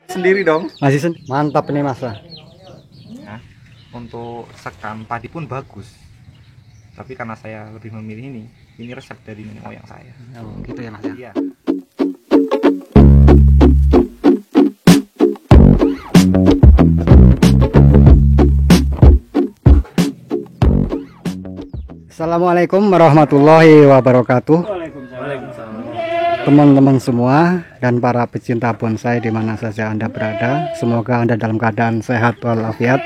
Sendiri dong. Mantap ini mas. Nah, untuk sekam padi pun bagus. Tapi karena saya lebih memilih ini resep dari nenek moyang saya. Oh, gitu ya mas ya. Iya. Assalamualaikum warahmatullahi wabarakatuh. Waalaikumsalam. Teman-teman semua dan para pecinta bonsai di mana saja Anda berada, semoga Anda dalam keadaan sehat walafiat.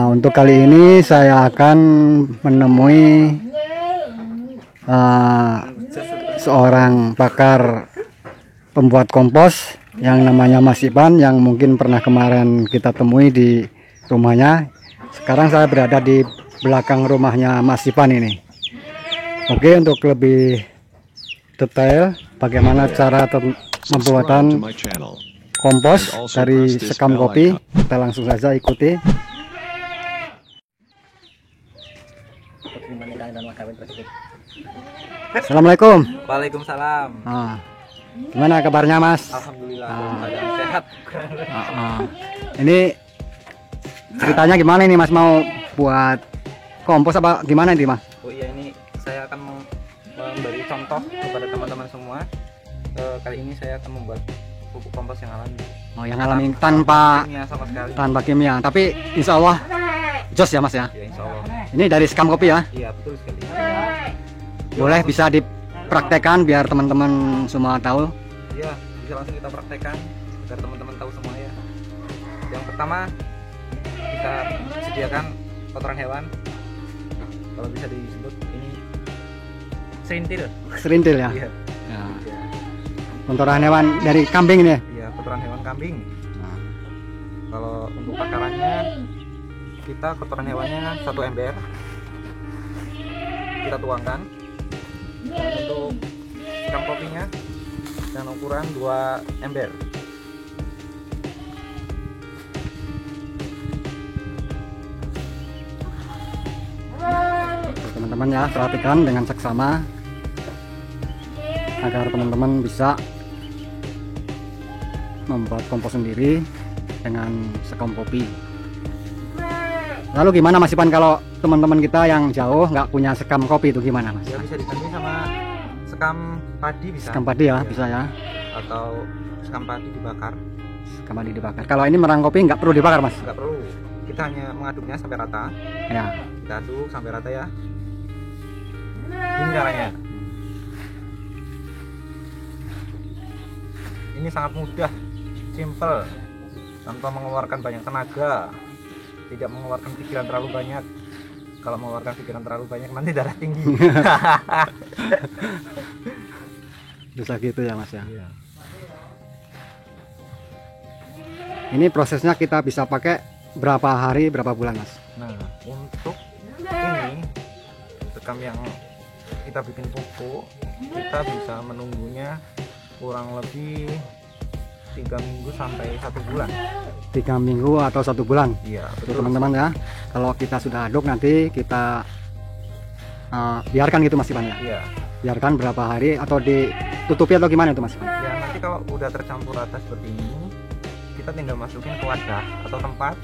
Untuk kali ini saya akan menemui seorang pakar pembuat kompos yang namanya Mas Ipan, yang mungkin pernah kemarin kita temui di rumahnya. Sekarang saya berada di belakang rumahnya Mas Ipan ini. Oke, untuk lebih detail bagaimana cara pembuatan kompos dari sekam kopi, kita langsung saja ikuti. Assalamualaikum. Waalaikumsalam. Gimana kabarnya mas? Alhamdulillah. Keadaan sehat. Ini ceritanya gimana ini mas, mau buat kompos apa gimana ini mas? Oh iya, ini saya akan memberi contoh kepada teman-teman semua. Kali ini saya akan membuat pupuk kompos yang alami. Oh, yang alami tanpa kimia sama sekali. Tanpa kimia, tapi insya Allah jos ya mas ya? Ya, insya Allah. Ini dari sekam kopi ya? Iya, betul sekali. Boleh bisa dipraktekkan biar teman-teman semua tahu? Iya, bisa langsung kita praktekkan agar teman-teman tahu semua ya. Yang pertama, kita sediakan kotoran hewan. Kalau bisa disebut ini serintil. Serintil ya? Iya. Ya. Kotoran hewan dari kambing ini? Iya, kotoran hewan kambing. Kalau untuk takarannya, kita kotoran hewannya 1 ember. Kita tuangkan. Untuk sekam kopinya dengan ukuran 2 ember. Teman-teman ya, perhatikan dengan seksama agar teman-teman bisa membuat kompos sendiri dengan sekam kopi. Lalu gimana Mas Ipan kalau teman-teman kita yang jauh nggak punya sekam kopi itu gimana Mas? Ya, bisa diganti sama sekam padi bisa. Sekam padi ya, bisa ya. Atau sekam padi dibakar. Sekam padi dibakar. Kalau ini merang kopi nggak perlu dibakar Mas? Nggak perlu. Kita hanya mengaduknya sampai rata. Ya. Kita aduk sampai rata ya. Ini caranya. Ini sangat mudah, simple, tanpa mengeluarkan banyak tenaga, tidak mengeluarkan pikiran terlalu banyak. Kalau mengeluarkan pikiran terlalu banyak nanti darah tinggi. Bisa gitu ya Mas ya. Iya. Ini prosesnya kita bisa pakai berapa hari, berapa bulan Mas? Nah, untuk ini sekam yang kita bikin pupuk, kita bisa menunggunya kurang lebih 3 minggu sampai 1 bulan. 3 minggu atau 1 bulan. Iya, Betul teman-teman ya. Kalau kita sudah aduk nanti kita biarkan gitu Mas Ipan ya. Iya. Biarkan berapa hari atau ditutupi atau gimana itu Mas Ipan? Ya, nanti kalau udah tercampur rata seperti ini, kita tinggal masukin ke wadah atau tempat.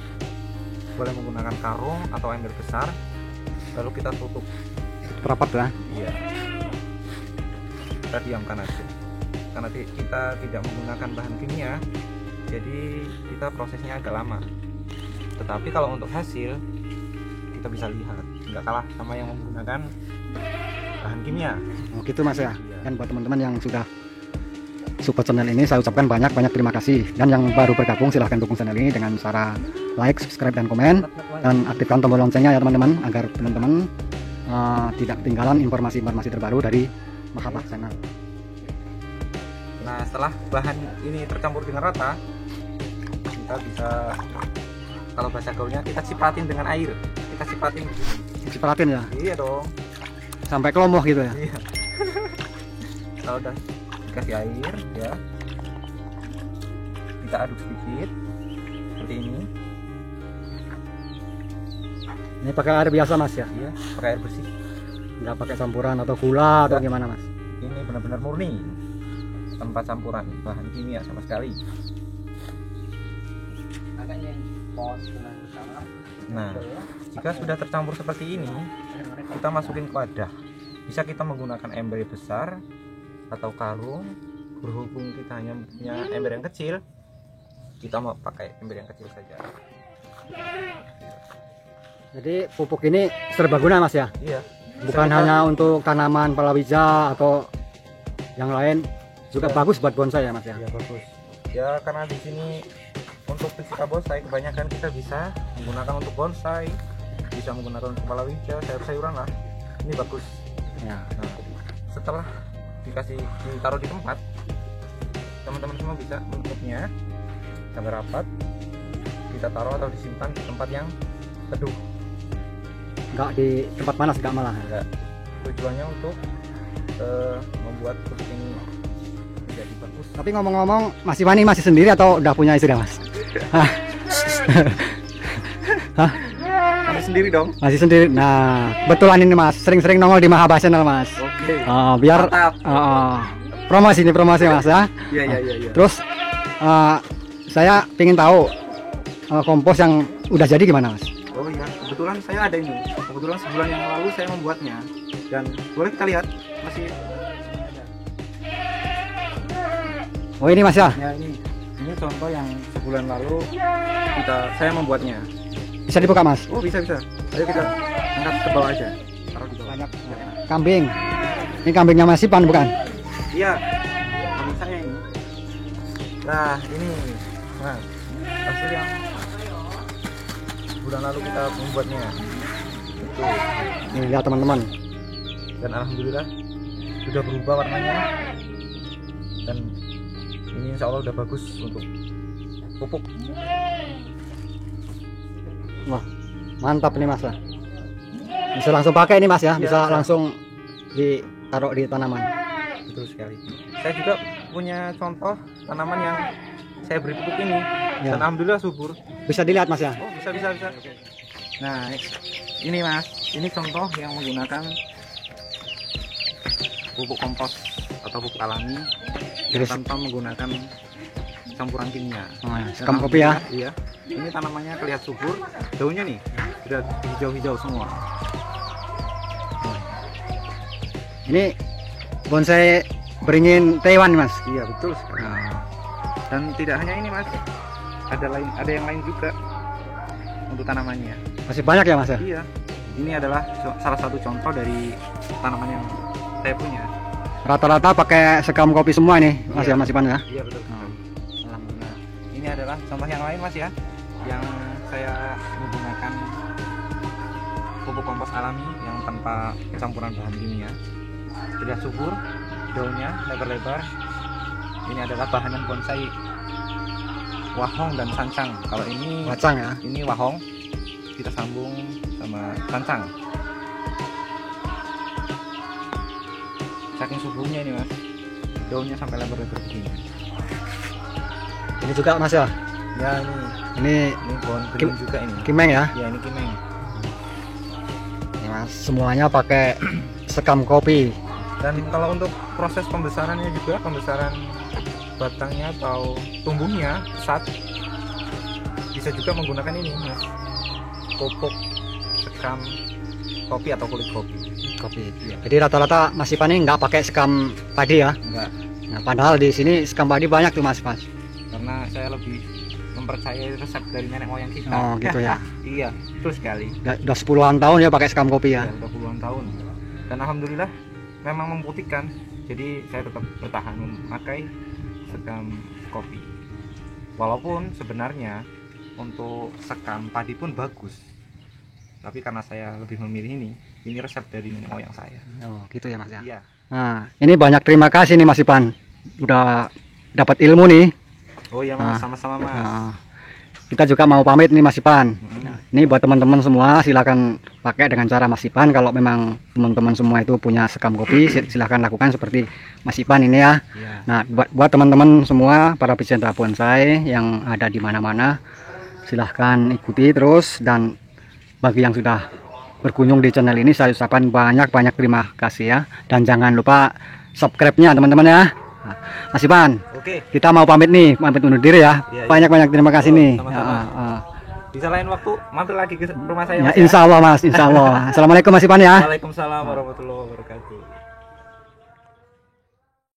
Boleh menggunakan karung atau ember besar. Lalu kita tutup Rapat ya. Iya. Kita diamkan aja. Karena kita tidak menggunakan bahan kimia, jadi kita prosesnya agak lama. Tetapi kalau untuk hasil, kita bisa lihat nggak kalah sama yang menggunakan bahan kimia. Oh gitu Mas ya. Iya. Dan buat teman-teman yang sudah support channel ini, saya ucapkan banyak terima kasih. Dan yang baru bergabung silahkan dukung channel ini dengan cara like, subscribe, dan komen. Dan aktifkan tombol loncengnya ya teman-teman, agar teman-teman tidak ketinggalan informasi-informasi terbaru dari Mahapah Channel. Nah, setelah bahan ini tercampur dengan rata, kita bisa, kalau bahasa gaulnya, kita cipratin dengan air. Kita cipratin. Cipratin ya? Iya dong. Sampai kelomoh gitu ya? Iya. Kalau udah dikasih air ya, kita aduk sedikit seperti ini. Ini pakai air biasa Mas ya? Iya, pakai air bersih. Nggak pakai campuran atau gula atau gimana Mas? Ini benar-benar murni. tanpa campuran bahan kimia sama sekali. Nah, jika sudah tercampur seperti ini, kita masukin ke wadah. Bisa kita menggunakan ember besar atau karung. Berhubung kita hanya punya ember yang kecil, kita mau pakai ember yang kecil saja. Jadi pupuk ini serbaguna Mas ya? Iya. Bukan hanya untuk tanaman palawija atau yang lain, juga bagus buat bonsai ya Mas ya? Iya bagus. Ya karena di sini untuk pisika bonsai kebanyakan kita bisa menggunakan untuk bonsai, bisa menggunakan untuk palawija, sayur-sayuran lah. Ini bagus. Ya. Nah, setelah ditaruh di tempat, teman-teman semua bisa menutupnya sampai rapat. Kita taruh atau disimpan di tempat yang teduh. Enggak di tempat panas, enggak malah. Enggak. Tujuannya untuk membuat pupuk ini menjadi bagus. Tapi ngomong-ngomong, Mas Iwan ini masih sendiri atau udah punya istri Mas? Hah? Kamu sendiri dong? Masih sendiri. Nah, kebetulan ini Mas, sering-sering nongol di Mahaba Channel Mas. Oke. Biar Mantap. promosi Mas ya. Iya. Terus saya ingin tahu kompos yang udah jadi gimana Mas? Oh iya, kebetulan saya ada ini. Kebetulan sebulan yang lalu saya membuatnya. Dan boleh kita lihat masih. Oh ini Mas ya? Ya ini contoh yang sebulan lalu saya membuatnya. Bisa dibuka Mas? Oh bisa. Ayo kita angkat ke bawah aja. Taruh di bawah. Banyak kambing. Ini kambingnya Mas Ipan bukan? Iya. Kambing saya ini. Nah ini, nah hasil yang bulan lalu kita membuatnya. Itu. Nih lihat teman-teman. Dan alhamdulillah sudah berubah warnanya. Dan ini insya Allah udah bagus untuk pupuk. Wah, mantap nih Mas lah. Bisa langsung pakai ini Mas ya, bisa langsung ditaruh di tanaman. Betul sekali. Saya juga punya contoh tanaman yang saya beri pupuk ini dan alhamdulillah subur. Bisa dilihat Mas ya? Oh bisa. Nah ini Mas, ini contoh yang menggunakan pupuk kompos atau pupuk alami tanpa menggunakan campuran kimia. Sekam kopi ya? Iya. Ini tanamannya kelihatan subur, daunnya nih sudah hijau-hijau semua. Ini bonsai beringin Taiwan Mas. Iya betul sekali. Dan tidak hanya ini Mas, ada yang lain juga untuk tanamannya. Masih banyak ya Mas ya? Iya. Ini adalah salah satu contoh dari tanaman yang saya punya. Rata-rata pakai sekam kopi semua ini Mas ya, Mas Ipan ya? Iya betul. Alhamdulillah. Ini adalah contoh yang lain Mas ya, yang saya menggunakan pupuk kompos alami yang tanpa campuran bahan kimia. Sudah subur, daunnya lebar-lebar. Ini adalah bahanan bonsai wahong dan sancang. Kalau ini Wacang ya? Ini wahong, kita sambung sama sancang. Saking suburnya ini Mas, daunnya sampai lebar-lebar begini. Ini juga Mas ya? Ya ini pohon beringin juga ini. Kimeng ya? Ya ini kimeng. Ini Mas, semuanya pakai sekam kopi. Dan kalau untuk proses pembesarannya juga, pembesaran batangnya atau tumbuhnya pesat, bisa juga menggunakan ini Mas, pupuk sekam kopi atau kulit kopi. Ya. Jadi rata-rata Mas Ipan ini nggak pakai sekam padi ya? Enggak. Nah, padahal di sini sekam padi banyak tuh Mas. Karena saya lebih mempercayai resep dari nenek moyang kita. Oh gitu ya? Iya, betul sekali. Udah 10-an tahun ya pakai sekam kopi ya? Ya udah puluhan tahun. Dan alhamdulillah memang membuktikan. Jadi saya tetap bertahan memakai sekam kopi. Walaupun sebenarnya untuk sekam padi pun bagus. Tapi karena saya lebih memilih ini resep dari nenek moyang saya. Oh gitu ya Mas ya? Iya. Nah ini banyak terima kasih nih Mas Ipan, udah dapat ilmu nih. Oh iya Mas, sama-sama Mas. Kita juga mau pamit nih Mas Ipan. Ini buat teman-teman semua silakan pakai dengan cara Mas Ipan. Kalau memang teman-teman semua itu punya sekam kopi, silakan lakukan seperti Mas Ipan ini ya. Nah buat teman-teman semua para pecinta bonsai yang ada di mana-mana, silahkan ikuti terus. Dan bagi yang sudah berkunjung di channel ini, saya ucapkan banyak terima kasih ya. Dan jangan lupa subscribe-nya teman-teman ya. Mas Ipan, Oke, kita mau pamit nih, pamit undur diri ya. Iya, iya. Banyak-banyak terima kasih Oh, nih. sama-sama. bisa lain waktu mampir lagi ke rumah saya. Ya, Mas, ya. insya Allah Mas, insya Allah. Assalamualaikum Mas Ipan ya. Waalaikumsalam warahmatullahi wabarakatuh.